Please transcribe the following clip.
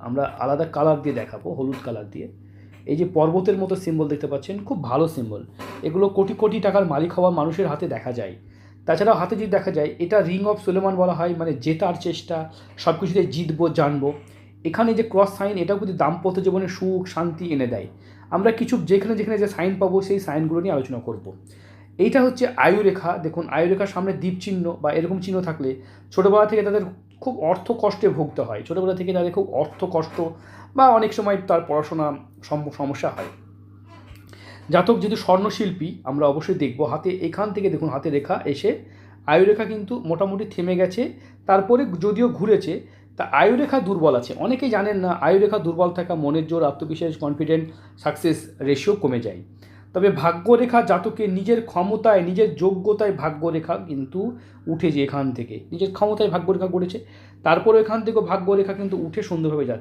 আমরা আলাদা কালার দিয়ে দেখাবো, হলুদ কালার দিয়ে। এই যে পর্বতের মতো সিম্বল দেখতে পাচ্ছেন, খুব ভালো সিম্বল। এগুলো কোটি কোটি টাকার মালিক হওয়া মানুষের হাতে দেখা যায়। তাছাড়াও হাতে যদি দেখা যায়, এটা রিং অফ সুলেমান বলা হয়, মানে জেতার চেষ্টা, সব কিছুতে জিতবো, জানবো। এখানে যে ক্রস সাইন, এটাও কিন্তু দাম্পত্য জীবনে সুখ শান্তি এনে দেয়। আমরা কিছু যেখানে যেখানে যে সাইন পাবো, সেই সাইনগুলো নিয়ে আলোচনা করব। এইটা হচ্ছে আয়ুরেখা। দেখুন, আয়ুরেখার সামনে দ্বীপ চিহ্ন বা এরকম চিহ্ন থাকলে ছোটোবেলা থেকে তাদের খুব অর্থ কষ্টে ভুগতে হয়, ছোটোবেলা থেকে তাদের খুব অর্থ কষ্ট বা অনেক সময় তার পড়াশোনা সমস্যা হয়। জাতক যেহেতু স্বর্ণশিল্পী, আমরা অবশ্যই দেখব হাতে, এখান থেকে দেখুন হাতে রেখা এসে আয়ুরেখা কিন্তু মোটামুটি থেমে গেছে, তারপরে যদিও ঘুরেছে। তা আয়ুরেখা দুর্বল আছে, অনেকেই জানেন না। আয়ুরেখা দুর্বল থাকা মনের জোর, আত্মবিশ্বাস, কনফিডেন্ট, সাকসেস রেশিও কমে যায়। তবে ভাগ্যরেখা জাতকের নিজের ক্ষমতায়, নিজের যোগ্যতায় ভাগ্যরেখা কিন্তু উঠে, যে এখান থেকে নিজের ক্ষমতায় ভাগ্যরেখা গড়েছে, তারপরে এখান থেকেও ভাগ্যরেখা কিন্তু উঠে সুন্দরভাবে যাচ্ছে।